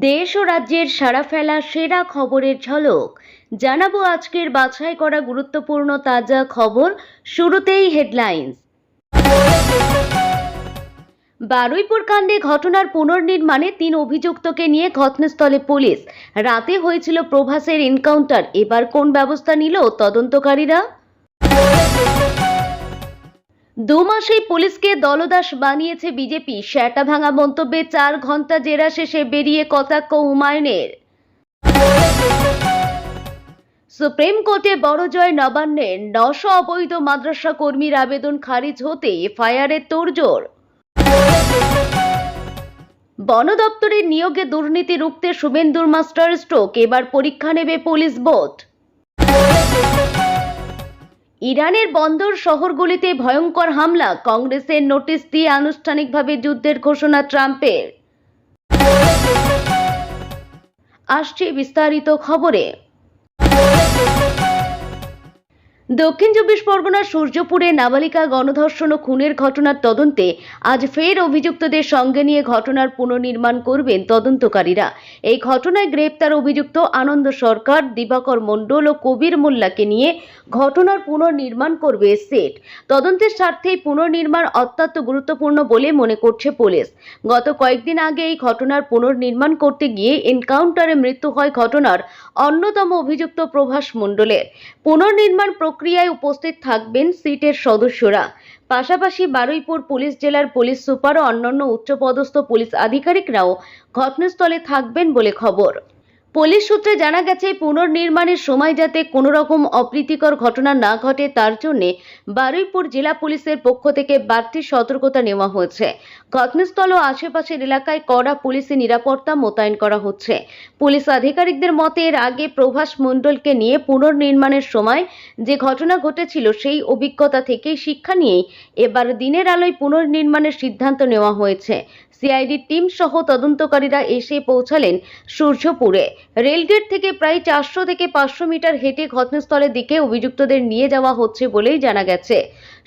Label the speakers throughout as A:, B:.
A: দেশ ও রাজ্যের সাড়া ফেলা সেরা খবরের ঝলক জানাবো আজকের বাছাই করা গুরুত্বপূর্ণ তাজা খবর। শুরুতেই হেডলাইন্স। বারুইপুর কাণ্ডে ঘটনার পুনর্নির্মাণে ৩ অভিযুক্তকে নিয়ে ঘটনাস্থলে পুলিশ। রাতে হয়েছিল প্রভাসের এনকাউন্টার, এবার কোন ব্যবস্থা নিল তদন্তকারীরা? 2 মাসেই পুলিশকে দলদাস বানিয়েছে বিজেপি। শ্যাটা ভাঙা মন্তব্যে 4 ঘন্টা জেরা শেষে বেরিয়ে কটাক্ষ হুমায়ুনের। সুপ্রিম কোর্টে বড় জয় নবান্নের। 900 অবৈধ মাদ্রাসা কর্মীর আবেদন খারিজ হতে এফআইআরের তোড়জোড়। বন দপ্তরের নিয়োগে দুর্নীতি রুখতে শুভেন্দুর মাস্টার স্ট্রোক, এবার পরীক্ষা নেবে পুলিশ বোর্ড। ইরানের বন্দর শহরগুলিতে ভয়ঙ্কর হামলা, কংগ্রেসের নোটিশ দিয়ে আনুষ্ঠানিকভাবে যুদ্ধের ঘোষণা ট্রাম্পের। আসছে বিস্তারিত খবরে। দক্ষিণ 24 পরগনার সূর্যপুরে নাবালিকা গণধর্ষণ ও খুনের ঘটনার তদন্তে আজ ফের অভিযুক্তদের সঙ্গে নিয়ে ঘটনার পুনর্নির্মাণ করবেন তদন্তকারীরা। এই ঘটনায় গ্রেপ্তার অভিযুক্ত আনন্দ সরকার, দিবাকর মণ্ডল ও কবির মোল্লাকে নিয়ে ঘটনার পুনর্নির্মাণ করবে সেট। তদন্তের স্বার্থেই পুনর্নির্মাণ অত্যন্ত গুরুত্বপূর্ণ বলে মনে করছে পুলিশ। গত কয়েকদিন আগে এই ঘটনার পুনর্নির্মাণ করতে গিয়ে এনকাউন্টারে মৃত্যু হয় ঘটনার অন্যতম অভিযুক্ত প্রভাস মণ্ডলের। পুনর্নির্মাণ প্রক্রিয়ায় উপস্থিত থাকবেন সিটের সদস্যরা। পাশাপাশি বারুইপুর পুলিশ জেলার পুলিশ সুপার ও অন্যান্য উচ্চপদস্থ পুলিশ আধিকারিকরাও ঘটনাস্থলে থাকবেন বলে খবর। পুলিশ সূত্রে জানা গেছে, পুনর্নির্মাণের সময় যাতে কোনো রকম অপ্রীতিকর ঘটনা না ঘটে তার জন্য বারুইপুর জেলা পুলিশের পক্ষ থেকে বাড়তি সতর্কতা নেওয়া হয়েছে। ঘটনাস্থল ও আশেপাশের এলাকায় কড়া পুলিশি নিরাপত্তা মোতায়েন করা হচ্ছে। পুলিশ আধিকারিকদের মতে, এর আগে প্রভাস মণ্ডলকে নিয়ে পুনর্নির্মাণের সময় যে ঘটনা ঘটেছিল সেই অভিজ্ঞতা থেকে শিক্ষা নিয়েই এবার দিনের আলোয় পুনর্নির্মাণের সিদ্ধান্ত নেওয়া হয়েছে। সিআইডি টিম সহ তদন্তকারীরা এসে পৌঁছালেন সূর্যপুরে। রেলগেট থেকে প্রায় 400 থেকে 500 মিটার হেঁটে ঘটনাস্থলের দিকে অভিযুক্তদের নিয়ে যাওয়া হচ্ছে বলেই জানা গেছে।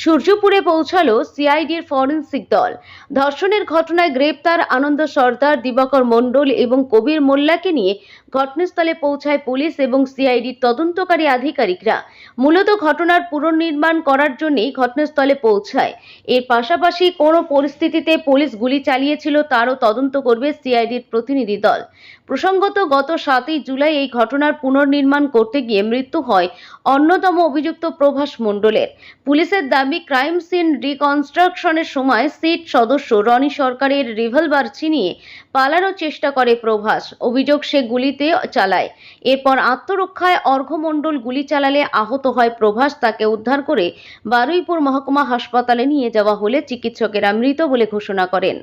A: সূর্যপুরে পৌঁছালো সিআইডির ফরেনসিক দল। ধর্ষণের ঘটনায় গ্রেপ্তার আনন্দ সর্দার, দিবাকর মণ্ডল এবং কবির মোল্লাকে নিয়ে ঘটনাস্থলে পৌঁছায় পুলিশ এবং সিআইডির তদন্তকারী আধিকারিকরা। মূলত ঘটনার পুনর্নির্মাণ করার জন্যই ঘটনাস্থলে পৌঁছায়। এর পাশাপাশি কোনো পরিস্থিতিতে পুলিশ গুলি চালিয়েছিল তারও তদন্ত করবে সিআইডির প্রতিনিধি দল। প্রসঙ্গত, গত 7ই জুলাই এই ঘটনার পুনর্নির্মাণ করতে গিয়ে মৃত্যু হয় অন্যতম অভিযুক্ত প্রভাস মণ্ডলের। পুলিশের দাবি, ক্রাইম সিন রিকনস্ট্রাকশনের সময় সিট সদস্য রনি সরকারের রিভলভার ছিনিয়ে পালানোর চেষ্টা করে প্রভাস। অভিযোগ, সে গুলিতে চালায়। এরপর আত্মরক্ষায় অর্ঘ্য মণ্ডল গুলি চালালে আহত হয় প্রভাস। তাকে উদ্ধার করে বারুইপুর মহকুমা হাসপাতালে নিয়ে যাওয়া হলে চিকিৎসকেরা মৃত বলে ঘোষণা করেন।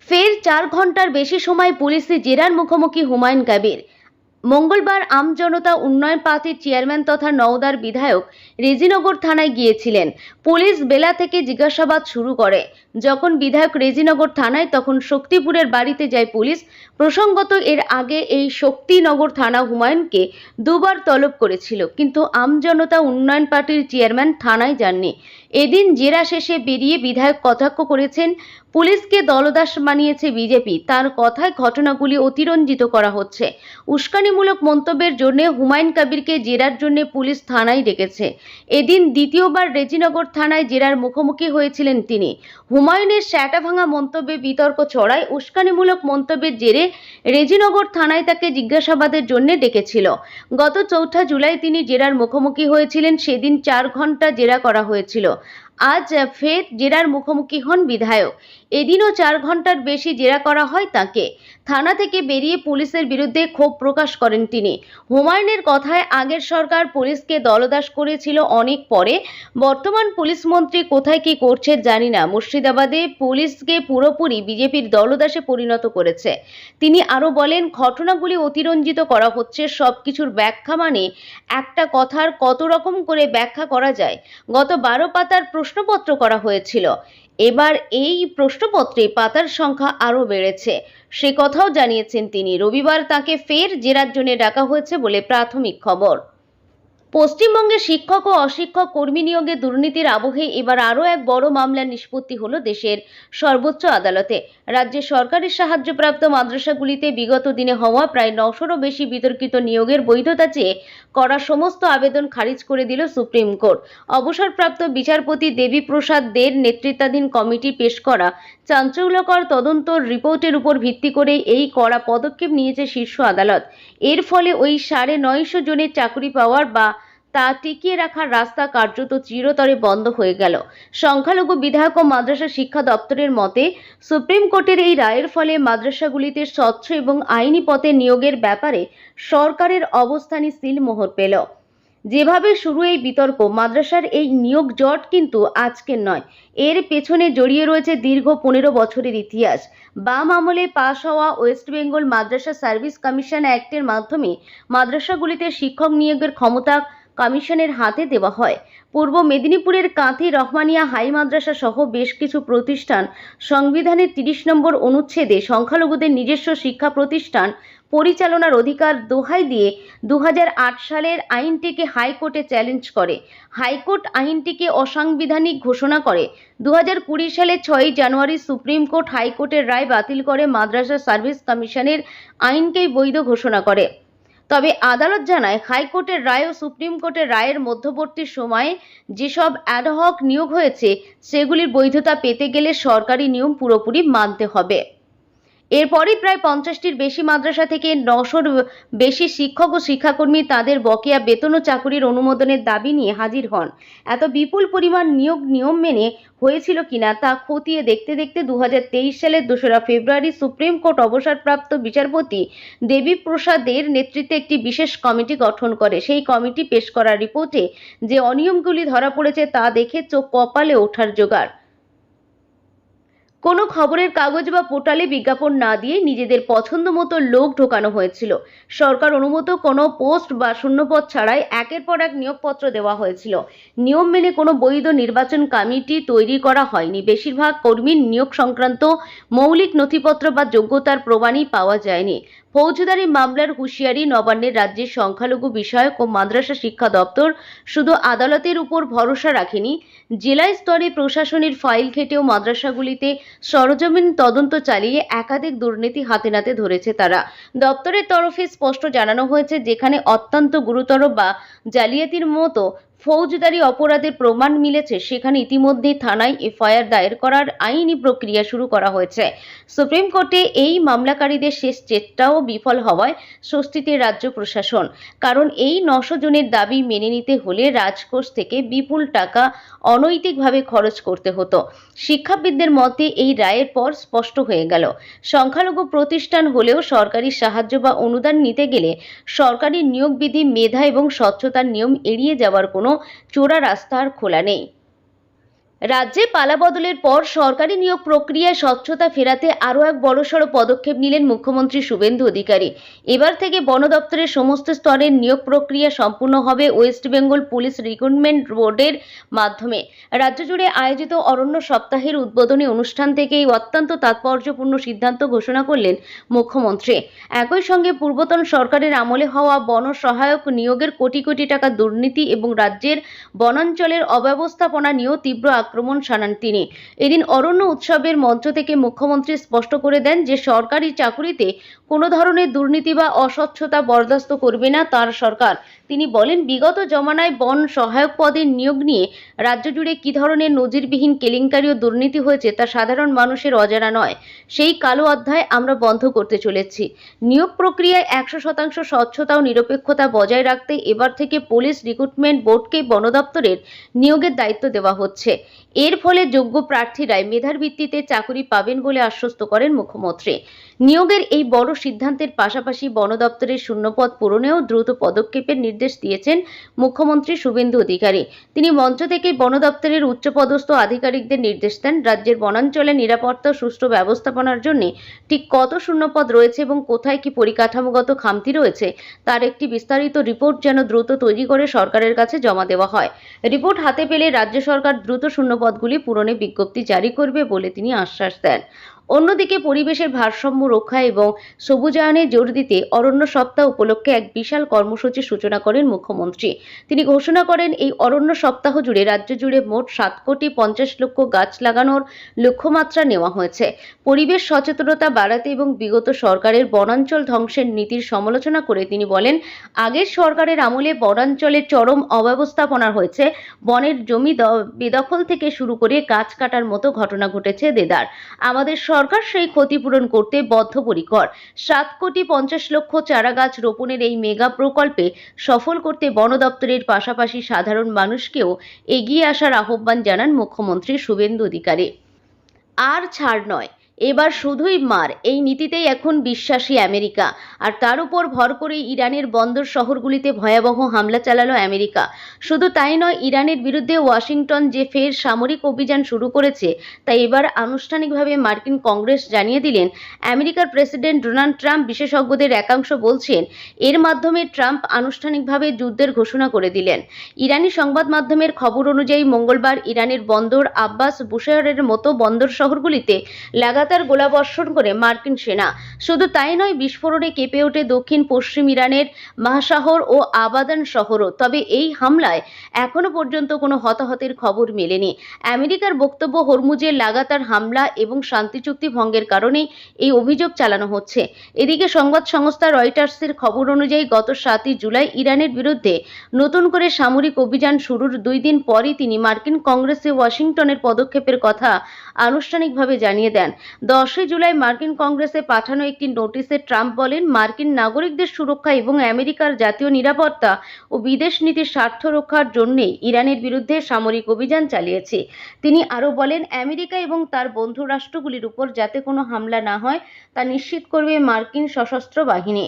A: ফের 4 ঘন্টার বেশি সময় পুলিশি জেরার মুখোমুখি হুমায়ুন কবির। মঙ্গলবার আমজনতা উন্নয়ন পার্টির চেয়ারম্যান তথা নওদার বিধায়ক রেজিনগর থানায় গিয়েছিলেন। পুলিশ বেলা থেকে জিজ্ঞাসাবাদ শুরু করে। যখন বিধায়ক রেজিনগর থানায়, তখন শক্তিপুরের বাড়িতে যায় পুলিশ। প্রসঙ্গত, এর আগে এই শক্তিনগর থানা হুমায়ুনকে 2 বার তলব করেছিল, কিন্তু আমজনতা উন্নয়ন পার্টির চেয়ারম্যান থানায় যাননি। এদিন জেরা শেষে বেরিয়ে বিধায়ক কটাক্ষ করেছেন, পুলিশকে দলদাস বানিয়েছে বিজেপি। তার কথায় ঘটনাগুলি অতিরঞ্জিত করা হচ্ছে। উস্কানিমূলক মন্তব্যের জন্য হুমায়ুন কবিরকে জেরার জন্য পুলিশ থানায় ডেকেছে। এদিন দ্বিতীয়বার রেজিনগর থানায় জেরার মুখোমুখি হয়েছিলেন তিনি। হুমায়ুনের শ্যাটা ভাঙা মন্তব্যে বিতর্ক ছড়ায়। উস্কানিমূলক মন্তব্যের জেরে রেজিনগর থানায় তাকে জিজ্ঞাসাবাদের জন্য ডেকেছিল। গত 4 জুলাই তিনি জেরার মুখোমুখি হয়েছিলেন। সেদিন 4 ঘন্টা জেরা করা হয়েছিল। আজ ফের জেরার মুখোমুখি হন বিধায়ক। এদিনও 4 ঘন্টার বেশি জেরা করা হয় তাকে। থানা থেকে বেরিয়ে পুলিশের বিরুদ্ধে ক্ষোভ প্রকাশ করেন তিনি। হুমায়ুনের কথায়, আগের সরকার পুলিশকে দলদাস করেছিল অনেক পরে। বর্তমান পুলিশ মন্ত্রী কোথায় কি করছে জানি না। মুর্শিদাবাদে পুলিশকে পুরোপুরি বিজেপির দলদাসে পরিণত করেছে। তিনি আরও বলেন, ঘটনাগুলি অতিরঞ্জিত করা হচ্ছে। সবকিছুর ব্যাখ্যা মানে একটা কথার কত রকম করে ব্যাখ্যা করা যায়। গত 12 পাতার প্রশ্নপত্র করা হয়েছিল। এবার এই প্রশ্নপত্রে পাতার সংখ্যা আরও বেড়েছে, সে কথাও জানিয়েছেন তিনি। রবিবার তাকে ফের জেরার জন্য ডাকা হয়েছে বলে প্রাথমিক খবর। পশ্চিমবঙ্গে শিক্ষক ও অশিক্ষক কর্মী নিয়োগে দুর্নীতির আবহে এবার আরও এক বড় মামলার নিষ্পত্তি হলো দেশের সর্বোচ্চ আদালতে। রাজ্যের সরকারি সাহায্যপ্রাপ্ত মাদ্রাসাগুলিতে বিগত দিনে হওয়া প্রায় 900-রও বেশি বিতর্কিত নিয়োগের বৈধতা চেয়ে করা সমস্ত আবেদন খারিজ করে দিল সুপ্রিম কোর্ট। অবসরপ্রাপ্ত বিচারপতি দেবী প্রসাদ দের নেতৃত্বাধীন কমিটি পেশ করা চাঞ্চল্যকর তদন্ত রিপোর্টের উপর ভিত্তি করে এই কড়া পদক্ষেপ নিয়েছে শীর্ষ আদালত। এর ফলে ওই 950 জনের চাকরি পাওয়ার বা তা টিকিয়ে রাখার রাস্তা কার্যত চিরতরে বন্ধ হয়ে গেল। সংখ্যালঘু বিধায়ক ও মাদ্রাসা শিক্ষা দপ্তরের মতে, সুপ্রিম কোর্টের এই রায়ের ফলে মাদ্রাসাগুলিতে স্বচ্ছ এবং আইনি পথে নিয়োগের ব্যাপারে সরকারের অবস্থানই সিলমোহর পেল। যেভাবে শুরু এই বিতর্ক, মাদ্রাসার এই নিয়োগ জট কিন্তু আজকের নয়। এর পেছনে জড়িয়ে রয়েছে দীর্ঘ 15 বছরের ইতিহাস। বাম আমলে পাশ হওয়া ওয়েস্ট বেঙ্গল মাদ্রাসা সার্ভিস কমিশন অ্যাক্টের মাধ্যমে মাদ্রাসাগুলিতে শিক্ষক নিয়োগের ক্ষমতা কমিশনের হাতে দেওয়া হয়। পূর্ব মেদিনীপুরের কাঁথি রহমানিয়া হাই মাদ্রাসা সহ বেশ কিছু প্রতিষ্ঠান সংবিধানের 30 নম্বর অনুচ্ছেদে সংখ্যালঘুদের নিজস্ব শিক্ষা প্রতিষ্ঠান পরিচালনার অধিকার দোহাই দিয়ে 2008 সালের আইনটিকে হাইকোর্টে চ্যালেঞ্জ করে। হাইকোর্ট আইনটিকে অসাংবিধানিক ঘোষণা করে। 2020 সালে 6 জানুয়ারি সুপ্রিম কোর্ট হাইকোর্টের রায় বাতিল করে মাদ্রাসা সার্ভিস কমিশনের আইনকেই বৈধ ঘোষণা করে। তবে আদালত জানায়, হাইকোর্টের রায় ও সুপ্রিম কোর্টের রায়ের মধ্যবর্তী সময়ে যেসব অ্যাডহক নিয়োগ হয়েছে সেগুলির বৈধতা পেতে গেলে সরকারি নিয়ম পুরোপুরি মানতে হবে। এরপরই প্রায় 50টির বেশি মাদ্রাসা থেকে 900-র বেশি শিক্ষক ও শিক্ষাকর্মী তাদের বকেয়া বেতন ও চাকুরির অনুমোদনের দাবি নিয়ে হাজির হন। এত বিপুল পরিমাণ নিয়োগ নিয়ম মেনে হয়েছিল কিনা তা খতিয়ে দেখতে দেখতে 2023 সালের 2রা ফেব্রুয়ারি সুপ্রিম কোর্ট অবসরপ্রাপ্ত বিচারপতি দেবী প্রসাদের নেতৃত্বে একটি বিশেষ কমিটি গঠন করে। সেই কমিটি পেশ করা রিপোর্টে যে অনিয়মগুলি ধরা পড়েছে তা দেখে চোখ কপালে ওঠার জোগাড়। কোনো খবরের কাগজ বা পোর্টালে বিজ্ঞাপন না দিয়ে নিজেদের পছন্দ মতো লোক ঢোকানো হয়েছিল। সরকার অনুমোদিত কোনো পোস্ট বা শূন্যপদ ছাড়াই একের পর এক নিয়োগপত্র দেওয়া হয়েছিল। নিয়ম মেনে কোনো বৈধ নির্বাচন কমিটি তৈরি করা হয়নি। বেশিরভাগ কর্মীর নিয়োগ সংক্রান্ত মৌলিক নথিপত্র বা যোগ্যতার প্রমাণই পাওয়া যায়নি। ফৌজদারি মামলার হুঁশিয়ারি নবান্নের। রাজ্যের সংখ্যালঘু বিষয়ক ও মাদ্রাসা শিক্ষা দপ্তর শুধু আদালতের উপর ভরসা রাখেনি, জেলা স্তরে প্রশাসনের ফাইল ঘেঁটেও মাদ্রাসাগুলিতে সরজমিন তদন্ত চালিয়ে একাধিক দুর্নীতি হাতে নাতে ধরেছে তারা। দপ্তরের তরফে স্পষ্ট জানানো হয়েছে, যেখানে অত্যন্ত গুরুতর বা জালিয়াতির মতো ফৌজদারি অপরাধের প্রমাণ মিলেছে সেখানে ইতিমধ্যেই থানায় এফআইআর দায়ের করার আইনি প্রক্রিয়া শুরু করা হয়েছে। সুপ্রিম কোর্টে এই মামলাকারীদের শেষ চেষ্টাও বিফল হওয়ায় স্বস্তিতে রাজ্য প্রশাসন। কারণ এই 900 জনের দাবি মেনে নিতে হলে রাজকোষ থেকে বিপুল টাকা অনৈতিকভাবে খরচ করতে হতো। শিক্ষাবিদদের মতে এই রায়ের পর স্পষ্ট হয়ে গেল, সংখ্যালঘু প্রতিষ্ঠান হলেও সরকারি সাহায্য বা অনুদান নিতে গেলে সরকারি নিয়োগ বিধি, মেধা এবং স্বচ্ছতার নিয়ম এড়িয়ে যাওয়ার কোনো চোরা রাস্তা আর খোলা নেই। রাজ্যে পালাবদলের পর সরকারি নিয়োগ প্রক্রিয়ায় স্বচ্ছতা ফেরাতে আরও এক বড়সড় পদক্ষেপ নিলেন মুখ্যমন্ত্রী শুভেন্দু অধিকারী। এবার থেকে বন দপ্তরের সমস্ত স্তরের নিয়োগ প্রক্রিয়া সম্পূর্ণ হবে ওয়েস্ট বেঙ্গল পুলিশ রিক্রুটমেন্ট বোর্ডের মাধ্যমে। রাজ্য জুড়ে আয়োজিত অরণ্য সপ্তাহের উদ্বোধনী অনুষ্ঠান থেকে এই অত্যন্ত তাৎপর্যপূর্ণ সিদ্ধান্ত ঘোষণা করলেন মুখ্যমন্ত্রী। একই সঙ্গে পূর্বতন সরকারের আমলে হওয়া বন সহায়ক নিয়োগের কোটি কোটি টাকা দুর্নীতি এবং রাজ্যের বনাঞ্চলের অব্যবস্থাপনা নিয়েও তীব্র আক্রমণ শানান তিনি। এদিন অরণ্য উৎসবের মঞ্চ থেকে মুখ্যমন্ত্রী স্পষ্ট করে দেন যে সরকারি চাকুরিতে কোনো ধরনের দুর্নীতি বা অস্বচ্ছতা বরদাস্ত করবে না তার সরকার। তিনি বলেন, বিগত জমানায় বন সহায়ক পদের নিয়োগ নিয়ে রাজ্য জুড়ে কী ধরনের নজিরবিহীন কেলেঙ্কারি ও দুর্নীতি হয়েছে তা সাধারণ মানুষের অজানা নয়। সেই কালো অধ্যায় আমরা বন্ধ করতে চলেছি। নিয়োগ প্রক্রিয়ায় 100% স্বচ্ছতা ও নিরপেক্ষতা বজায় রাখতে এবার থেকে পুলিশ রিক্রুটমেন্ট বোর্ডকে বন দপ্তরের নিয়োগের দায়িত্ব দেওয়া হচ্ছে। এর ফলে যোগ্য প্রার্থীরাই মেধার ভিত্তিতে চাকরি পাবেন বলে আশ্বস্ত করেন মুখ্যমন্ত্রী। নিয়োগের এই বড় সিদ্ধান্তের পাশাপাশি বন দপ্তরের শূন্যপদ পূরণেও দ্রুত পদক্ষেপের নির্দেশ দিয়েছেন মুখ্যমন্ত্রী শুভেন্দু অধিকারী। তিনি মঞ্চ থেকে বন দপ্তরের উচ্চপদস্থ আধিকারিকদের নির্দেশ দেন, রাজ্যের বনাঞ্চলে নিরাপত্তা ও সুষ্ঠু ব্যবস্থাপনার জন্য ঠিক কত শূন্যপদ রয়েছে এবং কোথায় কি পরিকাঠামোগত খামতি রয়েছে তার একটি বিস্তারিত রিপোর্ট যেন দ্রুত তৈরি করে সরকারের কাছে জমা দেওয়া হয়। রিপোর্ট হাতে পেলে রাজ্য সরকার দ্রুত শূন্যপদগুলি পূরণে বিজ্ঞপ্তি জারি করবে বলে তিনি আশ্বাস দেন। অন্যদিকে পরিবেশের ভারসাম্য রক্ষা এবং সবুজায়নে জোর দিতে অরণ্য সপ্তাহ উপলক্ষে এক বিশাল কর্মসূচির সূচনা করেন মুখ্যমন্ত্রী। তিনি ঘোষণা করেন, এই অরণ্য সপ্তাহ জুড়ে রাজ্য জুড়ে মোট 7,50,00,000 গাছ লাগানোর লক্ষ্যমাত্রা নেওয়া হয়েছে। পরিবেশ সচেতনতা বাড়াতে এবং বিগত সরকারের বনাঞ্চল ধ্বংসের নীতির সমালোচনা করে তিনি বলেন, আগের সরকারের আমলে বনাঞ্চলের চরম অব্যবস্থাপনা হয়েছে। বনের জমি বেদখল থেকে শুরু করে গাছ কাটার মতো ঘটনা ঘটেছে দেদার। আমাদের সরকার সেই ক্ষতিপূরণ করতে বদ্ধপরিকর। 7,50,00,000 চারা গাছ রোপণের এই মেগা প্রকল্পে সফল করতে বন দপ্তরের পাশাপাশি সাধারণ মানুষকেও এগিয়ে আসার আহ্বান জানান মুখ্যমন্ত্রী শুভেন্দু অধিকারী। আর ছাড় নয়, এবার শুধুই মার, এই নীতিতেই এখন বিশ্বাসী আমেরিকা। আর তার উপর ভর করে ইরানের বন্দর শহরগুলিতে ভয়াবহ হামলা চালালো আমেরিকা। শুধু তাই নয়, ইরানের বিরুদ্ধে ওয়াশিংটন যে ফের সামরিক অভিযান শুরু করেছে তা এবার আনুষ্ঠানিকভাবে মার্কিন কংগ্রেস জানিয়ে দিলেন। আমেরিকার প্রেসিডেন্ট ডোনাল্ড ট্রাম্প, বিশেষজ্ঞদের একাংশ বলছেন এর মাধ্যমে ট্রাম্প আনুষ্ঠানিকভাবে যুদ্ধের ঘোষণা করে দিলেন। ইরানি সংবাদ মাধ্যমের খবর অনুযায়ী মঙ্গলবার ইরানের বন্দর আব্বাস বুশেহরের মতো বন্দর শহরগুলিতে লাগাতার গোলাবর্ষণ করে মার্কিন সেনা। শুধু তাই নয়, বিস্ফোরণে কেঁপে ওঠে দক্ষিণ পশ্চিম ইরানের মাহশহর ও আবাদান শহরও। তবে এই হামলায় এখনো পর্যন্ত কোনো হতাহতের খবর মেলেনি। আমেরিকার বক্তব্য, হরমুজে লাগাতার হামলা এবং শান্তি চুক্তি ভঙ্গের কারণেই এই অভিযোগ চালানো হচ্ছে। এদিকে সংবাদ সংস্থা রয়টার্সের খবর অনুযায়ী গত 7 জুলাই ইরানের বিরুদ্ধে নতুন করে সামরিক অভিযান শুরুর 2 দিন পরই তিনি মার্কিন কংগ্রেসে ওয়াশিংটনের পদক্ষেপের কথা আনুষ্ঠানিকভাবে জানিয়ে দেন। 10 জুলাই মার্কিন কংগ্রেসে পাঠানো একটি নোটিশে ট্রাম্প বলেন, মার্কিন নাগরিকদের সুরক্ষা এবং আমেরিকার জাতীয় নিরাপত্তা ও বিদেশ নীতির স্বার্থ রক্ষার জন্যই ইরানের বিরুদ্ধে সামরিক অভিযান চালিয়েছি। তিনি আরও বলেন, আমেরিকা এবং তার বন্ধু রাষ্ট্রগুলির উপর যাতে কোনো হামলা না হয় তা নিশ্চিত করবে মার্কিন সশস্ত্র বাহিনী।